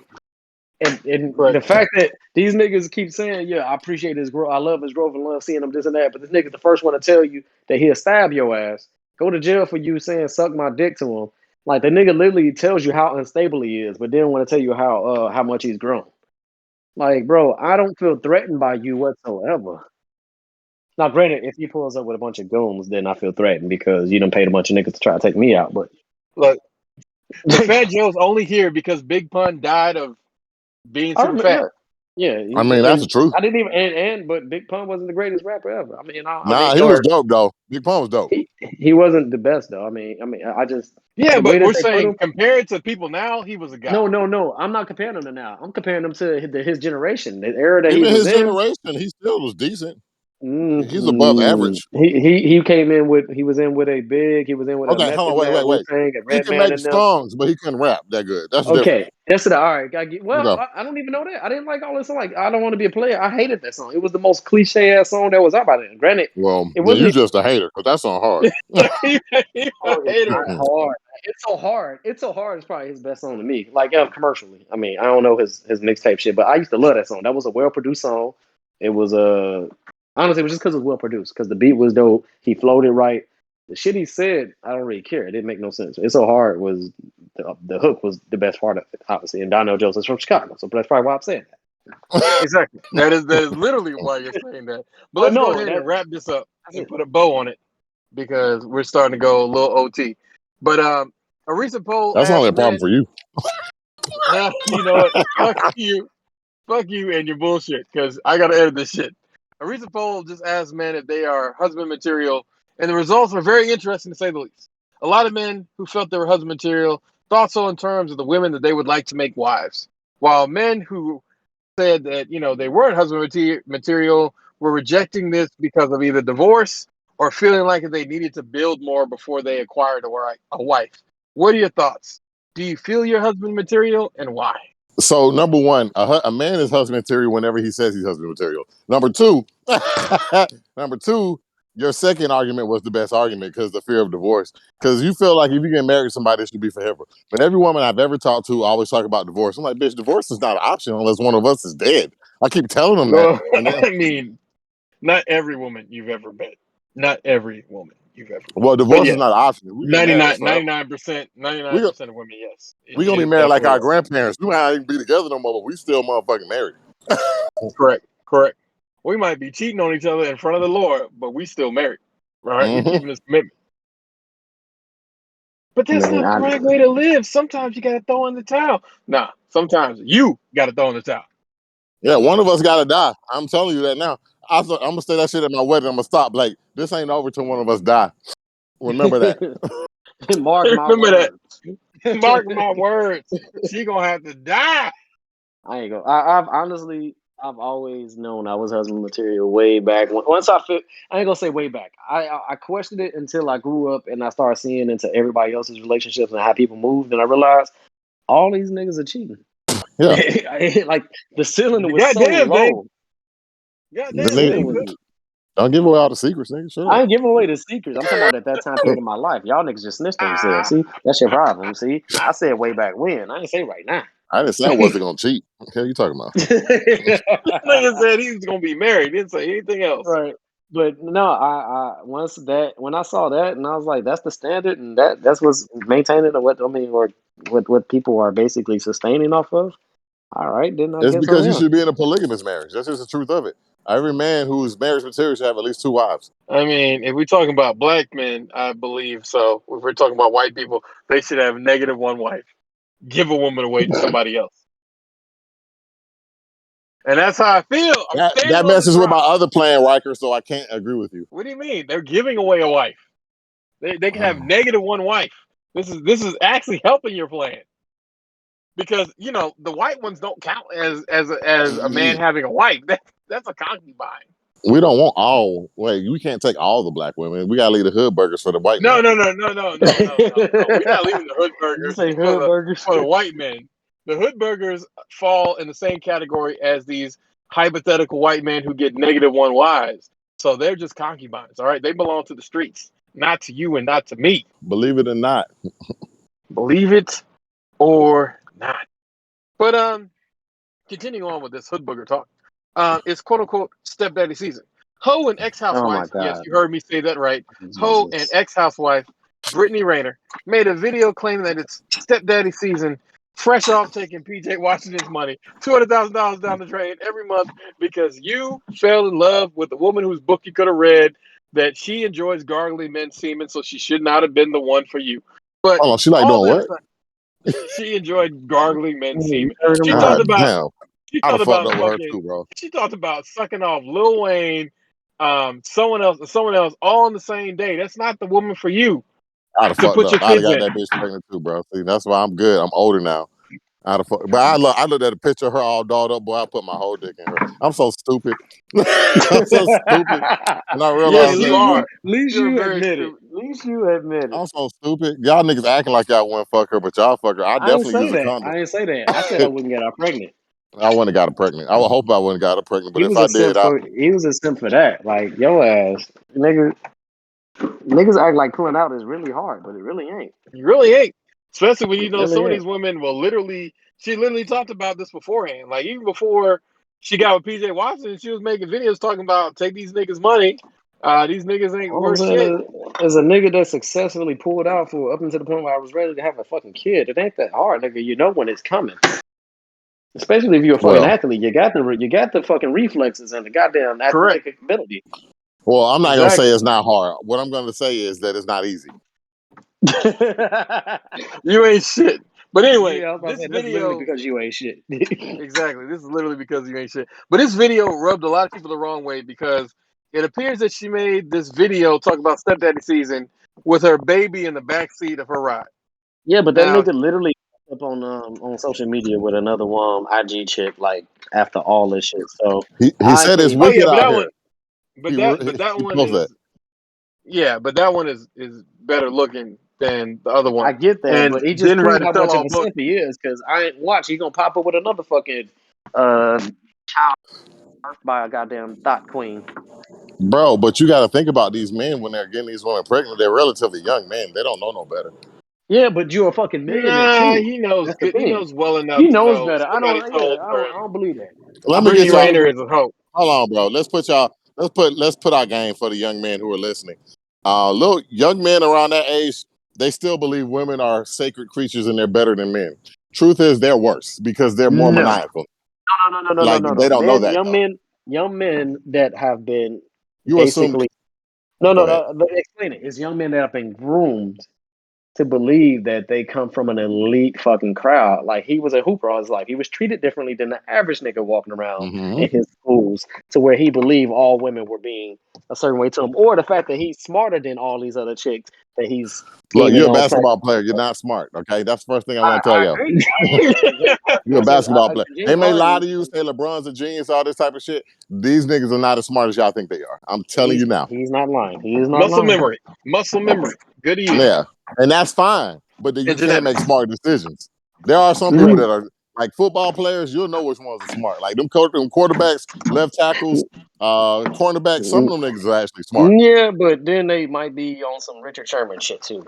and the correct. fact that these niggas keep saying, yeah, I appreciate his growth, I love his growth and love seeing him this and that, but this nigga's the first one to tell you that he'll stab your ass, go to jail for you saying suck my dick to him. Like the nigga literally tells you how unstable he is, but then want to tell you how much he's grown. Like, bro, I don't feel threatened by you whatsoever. Now, granted, if he pulls up with a bunch of goons, then I feel threatened because you done paid a bunch of niggas to try to take me out. But Look, but Fat Joe's only here because Big Pun died of being I super remember, fat. yeah, I mean, that's the and truth. I didn't even but Big Pun wasn't the greatest rapper ever. Nah, he was dope though. Big Pun was dope. He wasn't the best though. I just Yeah, the way but that we're they put saying him. compared to people now, he was a god. No. I'm not comparing him to now. I'm comparing him to his generation, the era that he Even was his in. generation, he still was decent. He's above average. He came in with he was in with a big he was in with a Okay, hold Method on, wait, Man, wait, Wu wait. Tang, and He can Redman make and them. songs, but he couldn't rap that good. That's different. Okay, that's it. All right, well, Okay. I don't even know that. I didn't like all this. Like, I don't want to be a player. I hated that song. It was the most cliche ass song that was out by then. Granted, Well, it then wasn't you even. just a hater because that song hard. He's a Oh, it's hater. not hard. It's so hard. It's so hard. It's probably his best song to me. Like commercially. I mean, I don't know his mixtape shit, but I used to love that song. That was a well produced song. It was honestly, it was just because it was well produced. Because the beat was dope. He flowed it right. The shit he said, I don't really care. It didn't make no sense. It's so hard was the hook was the best part of it, obviously. And Donnell Jones is from Chicago, so that's probably why I'm saying that. Exactly. That is literally why you're saying that. But Oh let's go no, ahead and wrap this up that's and it. put a bow on it because we're starting to go a little OT. But a recent poll That's only asked a problem men, for you. you know what? Fuck you and your bullshit because I got to edit this shit. A recent poll just asked men if they are husband material, and the results are very interesting to say the least. A lot of men who felt they were husband material thought so in terms of the women that they would like to make wives, while men who said that they weren't husband material were rejecting this because of either divorce or feeling like they needed to build more before they acquired a wife. What are your thoughts? Do you feel you're husband material and why? So number one, a man is husband material whenever he says he's husband material. Number two, number two, your second argument was the best argument because the fear of divorce. Because you feel like if you get married to somebody, it should be forever. But every woman I've ever talked to always talk about divorce. I'm like, bitch, divorce is not an option unless one of us is dead. I keep telling them that, Well, and then I mean, not every woman you've ever met. Not every woman you've ever met. well, But divorce is yes, not an option. We get married, it's forever. 99%, We go, 99% of women, yes. we It gonna be is married like definitely our yes. grandparents. We might not even be together no more, but we still motherfucking married. Correct. We might be cheating on each other in front of the Lord, but we still married. Right? We Mm-hmm. keeping this commitment. But I that's mean, not the right way to live. Sometimes you gotta throw in the towel. Nah, sometimes you gotta throw in the towel. Yeah, one of us gotta die. I'm telling you that now. I'm gonna say that shit at my wedding. I'm gonna stop. Like, this ain't over till one of us die. Remember that. mark my Remember that. words. Mark my words. She gonna have to die. I ain't go. I've honestly, I've always known I was husband material way back. Once I ain't gonna say way back. I questioned it until I grew up and I started seeing into everybody else's relationships and how people moved, and I realized all these niggas are cheating. Yeah. Like the ceiling was so Goddamn, Dave. low. The The Goddamn, ceiling Dave. nigga, was. don't give away all the secrets, nigga. Shut I up. ain't giving away the secrets. I'm talking about at that time period of my life. Y'all niggas just snitched on yourselves. Ah. See, that's your problem. See, I said way back when. I ain't say right now. I didn't say I wasn't gonna cheat. What the hell you talking about? Nigga said he was gonna be married. Didn't say anything else. Right. But no, I once that when I saw that and I was like, that's the standard and that's what's maintaining or what I mean or what people are basically sustaining off of. All right, then I It's guess I because you am. should be in a polygamous marriage. That's just the truth of it. Every man who's marriage material should have at least 2 wives. I mean, if we're talking about black men, I believe so. If we're talking about white people, they should have negative one wife. Give a woman away to somebody else. And that's how I feel. I'm That standing on this messes with my rock. other plan, Riker, so I can't agree with you. What do you mean? They're giving away a wife. They can have negative one wife. This is actually helping your plan. Because the white ones don't count as a man having a wife. That's a concubine. We don't want all. Wait, we can't take all the black women. We gotta leave the hood burgers for the white No, man. no, no, no, no, no, no, no, no. We're not leaving the hood You burgers say for hood the burgers? for the white men. The hood burgers fall in the same category as these hypothetical white men who get negative one wives. So they're just concubines, all right? They belong to the streets, not to you and not to me. Believe it or not. Believe it or not. But continuing on with this hood booger talk, it's quote unquote stepdaddy season. Hoe and Oh my Ex-Housewife, yes, god. you heard me say that right. Hoe and Jesus. Ex-Housewife, Brittany Rayner, made a video claiming that it's stepdaddy season, fresh off taking PJ Washington's money, $200,000 down the drain every month because you fell in love with a woman whose book you could have read that she enjoys gargling men's semen, so she should not have been the one for you. But Hold on, she like all doing that what? aside, she enjoyed gargling men's You semen. heard him She right. talked God about damn. she I'd talked have fucked about up with her fucking. too, bro. She talked about sucking off Lil Wayne, someone else, all on the same day. That's not the woman for you I'd have to fucked put up. your I'd have kids got in. that bitch pregnant too, bro. See, that's why I'm good. I'm older now. But I looked at a picture of her all dolled up, boy. I put my whole dick in her. I'm so stupid. I'm so stupid. And I Yes, realized you that, boy, are. least You're you very admit it. stupid. At least you admit it. I'm so stupid. Y'all niggas acting like y'all wouldn't fuck her, but y'all fuck her. I I ain't definitely say use a that. condom. I ain't say that. I said I wouldn't get her pregnant. I wouldn't have got her pregnant. I would hope I wouldn't got her pregnant, but He if was I a simp did, for that. Like your ass, niggas act like pulling out is really hard, but it really ain't. You really ain't. Especially when you It know really some of ain't. these women will literally. She literally talked about this beforehand. Like even before she got with PJ Watson, she was making videos talking about take these niggas' money. These niggas ain't All I'm worth saying shit. is a nigga that successfully pulled out for up until the point where I was ready to have a fucking kid. It ain't that hard, nigga. You know when it's coming. Especially if you're a fucking well, athlete, you got the fucking reflexes and the goddamn Correct. athletic ability. I'm not gonna say Exactly. it's not hard. What I'm gonna say is that it's not easy. You ain't shit. But anyway, Yeah, I was about to this say that's literally video. because you ain't shit. Exactly. This is literally because you ain't shit. But this video rubbed a lot of people the wrong way because it appears that she made this video talk about stepdaddy season with her baby in the back seat of her ride. Yeah, but that Now, nigga literally up on social media with another IG chick like after all this shit. So He I said it's think oh yeah, wicked but out that here. one, but that He one posted that. is yeah, but that one is better looking than the other I one, get that, and but he just didn't write proved a how much of tell-all a book. simp he is. Because I ain't watch. He gonna pop up with another fucking child birthed by a goddamn thought queen. Bro, but you got to think about these men when they're getting these women pregnant. They're relatively young men. They don't know no better. Yeah, but you're a fucking millionaire Nah, too. he knows That's the good. He thing. knows well enough He to knows know better. somebody told her. I don't believe that. Let me get Brittany y'all. Rayner is a hope. Hold on, bro. Let's put our game for the young men who are listening. Little young men around that age, they still believe women are sacred creatures and they're better than men. Truth is, they're worse because they're more No. maniacal. No, Like no, they no. don't know Men, that though. young men that have been You assume. basically Go ahead. explain it. It's young men that have been groomed to believe that they come from an elite fucking crowd. Like he was a hooper all his life. He was treated differently than the average nigga walking around Mm-hmm. in his schools to where he believed all women were being a certain way to him. Or the fact that he's smarter than all these other chicks that he's Look, scheming you're a on. basketball player. You're not smart. Okay, that's the first thing I want to tell I you. agree. I agree. You're a basketball player. They James may lie Harden, to you, say LeBron's a genius, all this type of shit. These niggas are not as smart as y'all think they are. I'm telling you now. he's not lying. He is not Muscle lying. memory. Muscle memory. Good to you. Yeah, and that's fine. But then you And can't make genetics. smart decisions. There are some people Mhm. that are like football players. You'll know which ones are smart. Like them quarterbacks, left tackles, cornerbacks. Some of them niggas are actually smart. Yeah, but then they might be on some Richard Sherman shit too.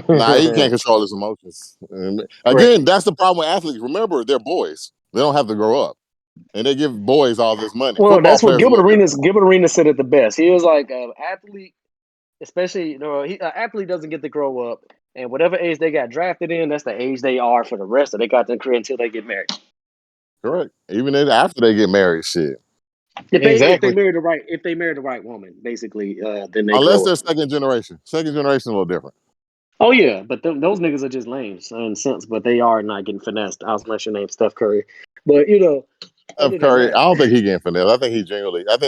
Nah, he can't control his emotions. And Correct. again, that's the problem with athletes. Remember, they're boys. They don't have to grow up, and they give boys all this money. Well, Football that's what players are a little different. Gilbert Arenas said it the best. He was like, athlete, especially an athlete doesn't get to grow up, and whatever age they got drafted in, that's the age they are for the rest of their goddamn career until they get married. Correct. Even after they get married, shit. If they Exactly. marry the right woman, basically, then they Unless grow up. they're second generation. Second generation a little different. Oh yeah, but those niggas are just lame in sense, but they are not getting finessed. I'll smash your name, Steph Curry. But other Steph than Curry, that, I don't think he getting finesse. I think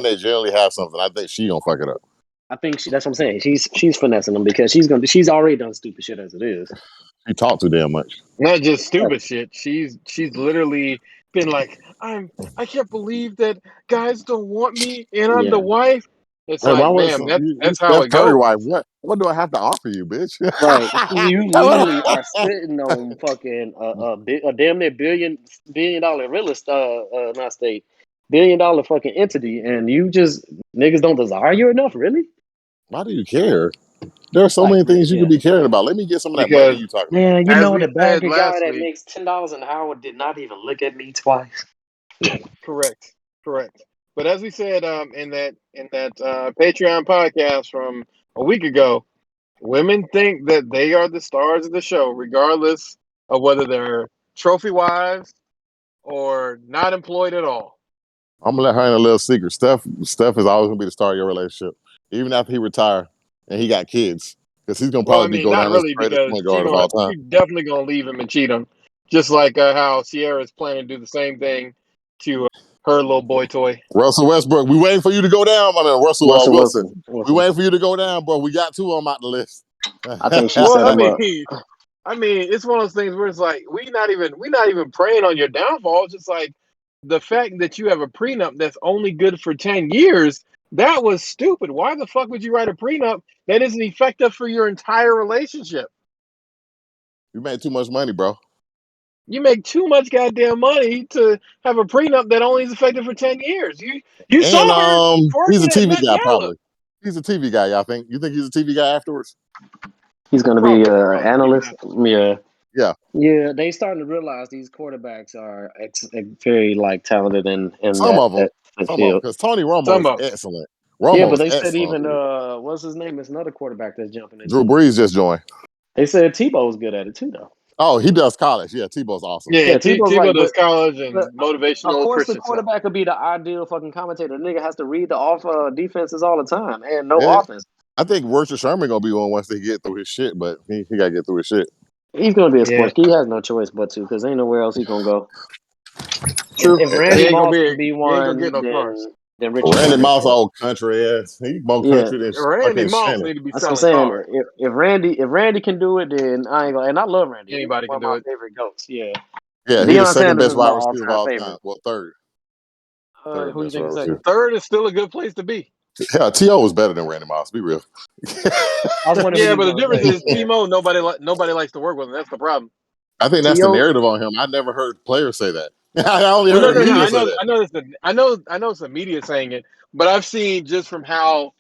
they generally have something. I think she gonna fuck it up. I think that's what I'm saying. She's finessing them because she's already done stupid shit as it is. She talk too damn much. Not just stupid shit. She's literally been like, I can't believe that guys don't want me and I'm the Yeah, wife. It's Hey, why like, would ma'am, you that's how Steph it Curry goes. wife? What do I have to offer you, bitch? right. You literally are sitting on fucking a damn near billion dollar real estate, not state, $1 billion fucking entity, and you just niggas don't desire you enough, really? Why do you care? There are so Like, many man, things you could yeah. be caring about. Let me get some of that money Because you talking about. Man, you as know we the said bagger guy last that week, makes $10 an hour did not even look at me twice. correct, correct. But as we said in that Patreon podcast from a week ago, women think that they are the stars of the show, regardless of whether they're trophy wives or not employed at all. I'm gonna let her in a little secret. Steph is always gonna be the star of your relationship, even after he retire and he got kids, because he's gonna Well, I probably be mean, go not down as the really, greatest because point guard of all time. she definitely gonna leave him and cheat him, just like how Sierra's planning to do the same thing to her little boy toy. Russell Westbrook, we waiting for you to go down. I mean, Russell Russell Wilson, Wilson. we Wilson. waiting for you to go down, bro. We got two of them out the list. I think she Well, set I him up. mean, I mean, it's one of those things where it's like we not even praying on your downfall. It's just like the fact that you have a prenup that's only good for 10 years. That was stupid. Why the fuck would you write a prenup that isn't effective for your entire relationship? You made too much money, bro. You make too much goddamn money to have a prenup that only is effective for 10 years. You And saw her he's a twerking at TV Met guy, Gala. probably. He's a TV guy, y'all think? You think he's a TV guy afterwards? He's going to be an Probably. Give me analyst. that. Yeah. Yeah. Yeah, they starting to realize these quarterbacks are very like talented in Some that of them. that Some of them. field. Because Tony Romo Some is of them. excellent. Yeah, but Romo's they said excellent. even what's his name? It's another quarterback that's jumping Drew into it. Brees just joined. They said Tebow's good at it too, though. Oh, he does college. Yeah, Tebow's awesome. Yeah, Yeah, Tebow's Tebow like, does but college the, and of motivational course the Christian stuff. quarterback would be the ideal fucking commentator. The nigga has to read the defenses all the time and no Yeah. offense. I think Richard Sherman gonna be on once they get through his shit, but he gotta get through his shit. He's gonna be a Yeah, sports kid. He has no choice but to, because ain't nowhere else he gonna go. true. If He Randy ain't gonna Moss can be. be He ain't gonna get one, no cars. then Richard Randy Sherman Moss, can. old country ass. He more Yeah, country than Randy fucking Moss Shannon. need to be that's what I'm selling saying. cars. If Randy can do it, then I ain't gonna. And I love Randy. He's Anybody one can of my do it. favorite goats. Yeah, Yeah, he's the Deion second Sanders best is my wide receiver of all-time all favorite. time. Well, third Who do you best think wide is receiver. second? Third is still a good place to be. Hell, T.O. was better than Randy Moss. Be real. I was wondering who Yeah, you was but the gonna difference say. is Yeah, Timo. Nobody likes to work with him. That's the problem. I think that's the T.O. narrative on him. I never heard players say that. I only Well, heard no, the no, no. media I say know, that. I know. I know it's the media saying it, but I've seen just from how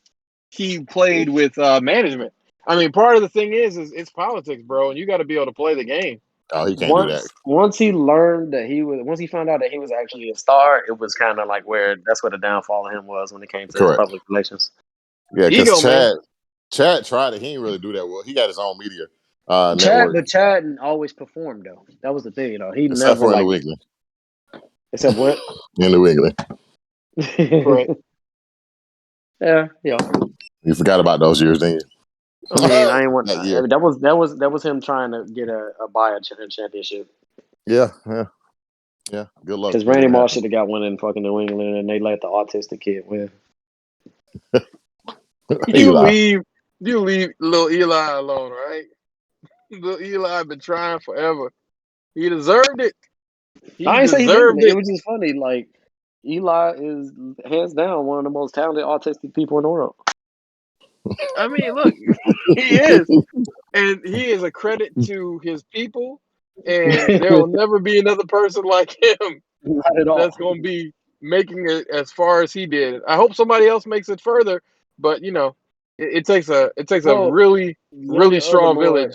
he played with management. I mean, part of the thing is it's politics, bro, and you got to be able to play the game. Oh, he can't do that. Once he learned that once he found out that he was actually a star, it was kind of like that's where the downfall of him was when it came to his Correct. public relations. Yeah, because Ego, man. Chad tried it. He didn't really do that well. He got his own media Chad, network, but Chad always performed though. That was the thing, He except never for in like New England. except what? In New England, Right. Yeah. you forgot about those years, didn't I you? mean, I ain't want That year. that was him trying to get a buy a championship. Yeah. Good luck. Because It Randy didn't Moss happen. should have got one in fucking New England, and they let the autistic kid win. You Eli. leave, you leave little Eli alone, right? Little Eli been trying forever. He deserved it. He I ain't say he didn't. deserved It it. was just funny. Like Eli is hands down one of the most talented autistic people in the world. I mean, look, he is, and he is a credit to his people. And there will never be another person like him Not at all. that's going to be making it as far as he did. I hope somebody else makes it further, but it takes a Well, really the only really other strong more village.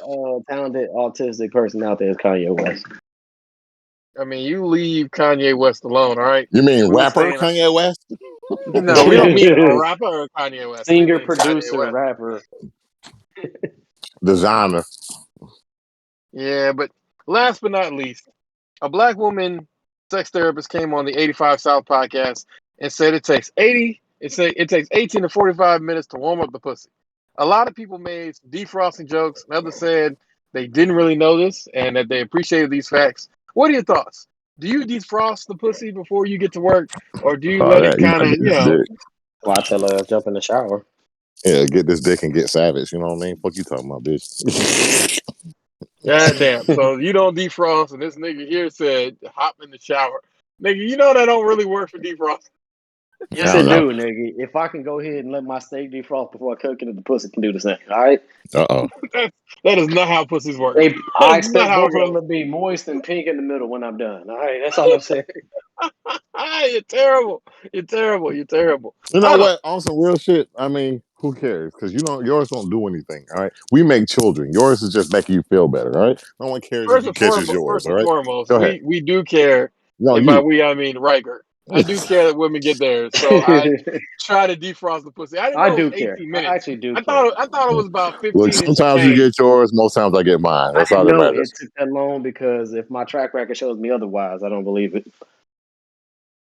talented autistic person out there is Kanye West. I mean, you leave Kanye West alone, all right? You mean We were rapper saying Kanye West? no, we don't mean a rapper or Kanye West. We Singer, mean Kanye producer, West. rapper. Designer. Yeah, but last but not least, a black woman sex therapist came on the 85 South podcast and said it takes 18 to 45 minutes to warm up the pussy. A lot of people made defrosting jokes, and others said they didn't really know this and that they appreciated these facts. What are your thoughts? Do you defrost the pussy before you get to work, or do you Oh, let it that you kind gotta of, get this dick. Well, I tell her jump in the shower. Yeah, get this dick and get savage. You know what I mean? Fuck you talking about, bitch. God damn. So you don't defrost, and this nigga here said hop in the shower. Nigga, you know that don't really work for defrost. Yes, I don't it know. do, nigga. If I can go ahead and let my steak defrost before I cook it, the pussy can do the same. All right. Uh-oh. That is not how pussies work. That I is not expect how both it of them goes. to be moist and pink in the middle when I'm done. All right, that's all I'm saying. You're terrible. You're terrible. You're terrible. You know Oh, what? On some real shit, I mean, who cares? Because yours don't do anything, all right? We make children. Yours is just making you feel better, all right? No one cares if first you and catches foremost, yours, first all and right? foremost, Go ahead. we do care, No, and by you. we I mean Riker. I do care that women get theirs, so I try to defrost the pussy. I didn't I know it was do care. 18 I minutes. actually do I care. thought it, I thought it was about Look, 15 and some sometimes you change. get yours, most times I get mine. I That's all didn't that know it matters. took that long because if my track record shows me otherwise, I don't believe it.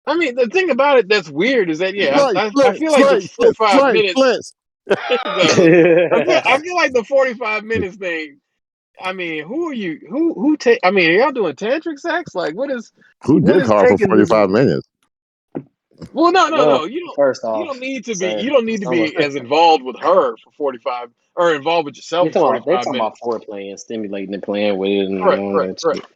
I mean, the thing about it that's weird is that Flint, I feel like the 45 minutes. Flint. I feel like the 45 minutes thing. I mean, who are you? Who take? I mean, are y'all doing tantric sex? Like, Who what dick is hard for taking this? 45 minutes? Well, no, no, Well, no. first You off, don't need to be. sir, You don't need to some be as involved with her for 45. or involved with yourself They're for talking about, they're 45 talking about minutes. foreplay and stimulating and playing with it and Correct, all correct, that correct. shit.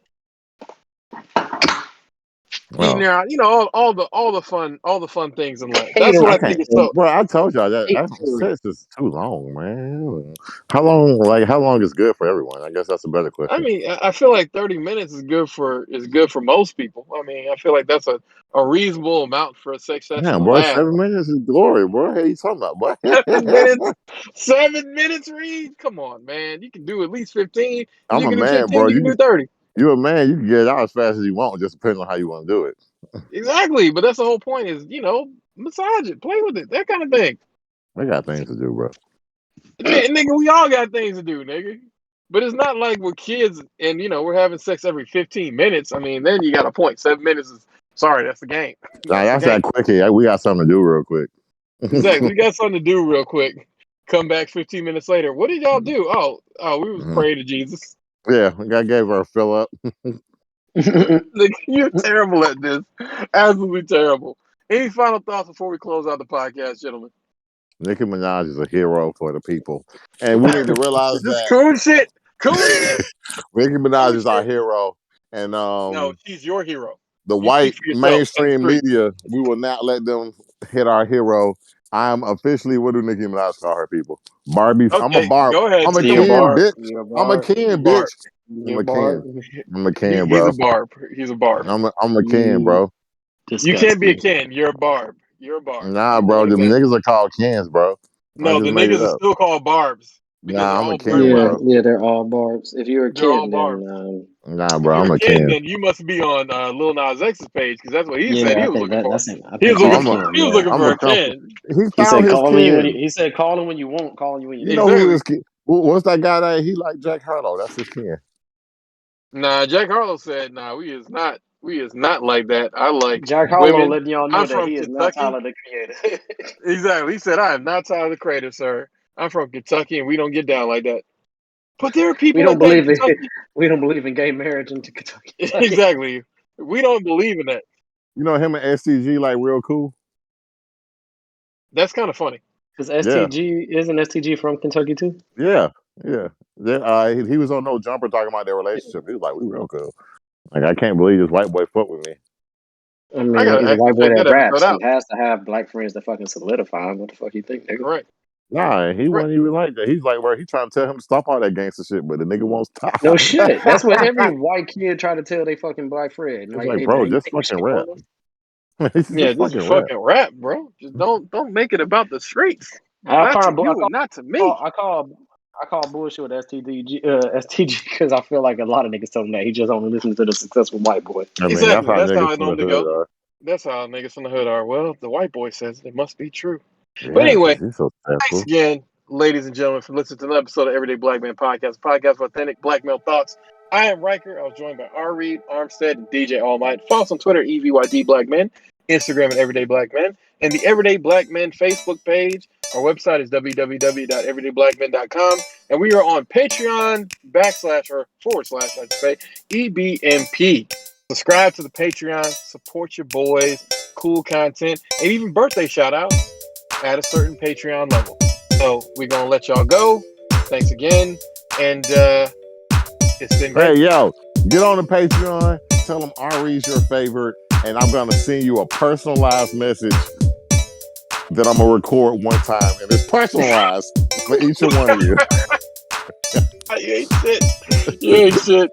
Eating Well, out, all the fun things in life. That's Hater, what I I can't. think is so. Bro, I told y'all that hater. sex is too long, man. How long is good for everyone? I guess that's a better I question. mean, I feel like 30 minutes is good for most people. I mean, I feel like that's a reasonable amount for a sex session Damn, to boy, last. 7 minutes is glory, boy. What are you talking about, boy? 7 minutes, 7 minutes, Reed. Come on, man. You can do at least 15. If I'm you a can do man, 15, bro. you can do 30. You a man. You can get it out as fast as you want, just depending on how you want to do it. Exactly, but that's the whole point. Is massage it, play with it, that kind of thing. They got things to do, bro. Nigga, we all got things to do, nigga. But it's not like we're kids and we're having sex every 15 minutes. I mean, then you got a point. 7 minutes is sorry, that's the game. Nah, That's the that's that game. quickie. We got something to do real quick. Exactly. We got something to do real quick. Come back 15 minutes later. What did y'all do? Oh, we was Mhm. praying to Jesus. Yeah, I gave her a fill up. Nigga, you're terrible at this. Absolutely terrible. Any final thoughts before we close out the podcast, gentlemen? Nicki Minaj is a hero for the people, and we need to realize Just that cool shit. Cool shit. Nicki Minaj Cool is our shit. hero, and No, she's your hero. the You speak white for yourself and the mainstream street. media, we will not let them hit our hero. I'm officially, what do Nicki Minaj call her people? Barbie. I'm a Okay, Barb. go ahead, I'm a You're a Gentleman. Ken, barb. bitch. You're a I'm a barb. He's a Ken, bitch. barb. I'm You're a a Ken. barb. I'm a Ken, He's a bro. barb. He's a barb. I'm a Ken, Mm, bro. You can't be a disgusting. Ken. You're a barb. You're a barb. Nah, You know bro. what I'm Them saying? niggas are called Kens, bro. I No, just the made it niggas are up. still called barbs because they're Nah, I'm a all very Ken, Yeah, loud. bro. yeah, they're all barbs. If you're a They're all kid, barbs. then Nah, If bro. you're I'm a a Ken, Ken. then you must be on Lil Nas X's page because that's what he said yeah, he I was think looking that for. that's it. I He was think Oh, he's looking a I'm for. a. Ken. He was Yeah, looking I'm for a a comfort. Ken. He he found said his calling you when Ken. he said calling when you won't, calling you when you You don't. know who Exactly. his Ken? What's that guy that he like Jack Harlow? That's his Ken. Nah, Jack Harlow said, "Nah, we is not. We is not like that. I like Jack Harlow women. letting y'all know I'm that from he is not Kentucky. Tyler the Creator. Exactly. He said, I am not Tyler the Creator, sir. I'm from Kentucky, and we don't get down like that. But there are we people don't like that in believe in Kentucky. we don't believe in gay marriage in Kentucky. Exactly. We don't believe in that. You know him and STG like real cool. That's kind of funny. Because Yeah, STG isn't STG from Kentucky too? yeah, yeah. He was on No Jumper talking about their relationship. He was like, "We real cool." Like I can't believe this white boy fuck with me. I I mean, gotta he's a actually white boy check that that episode raps. He out. has to have black friends to fucking solidify him. What the fuck you think, nigga? Correct. Nah, he Correct. wasn't even like that. He's like, where he trying to tell him to stop all that gangster shit, but the nigga won't No stop. shit. That's what every white kid try to tell they fucking black friend. It's Like, like, hey bro, man, you just think we should fucking be rap. cool? Yeah, Just just fucking rap. fucking rap, bro. Just don't make it about the streets. I Not to find I you and call not to call me. I call I call bullshit with STG because I feel like a lot of niggas tell him that he just only listens to the successful white boy. I mean, that's Exactly. how That's how niggas I from the normally hood go. are. That's how niggas from the hood are. Well, the white boy says it must be true. But Yeah, because anyway, he's so thanks successful. again, ladies and gentlemen, for listening to another episode of Everyday Black Man Podcast, podcast of authentic black male thoughts. I am Riker. I was joined by R. Reed, Armstead, and DJ All Might. Follow us on Twitter, EVYD Black Men, Instagram at Everyday Black Men, and the Everyday Black Men Facebook page. Our website is www.everydayblackmen.com, and we are on Patreon // I should say, EBMP. Subscribe to the Patreon, support your boys, cool content, and even birthday shout outs at a certain Patreon level. So we're gonna let y'all go. Thanks again, and it's been Hey, great. yo, get on the Patreon. Tell them Ari's your favorite, and I'm gonna send you a personalized message that I'm gonna record one time, and it's personalized for each and one of you. You ain't shit. You ain't shit.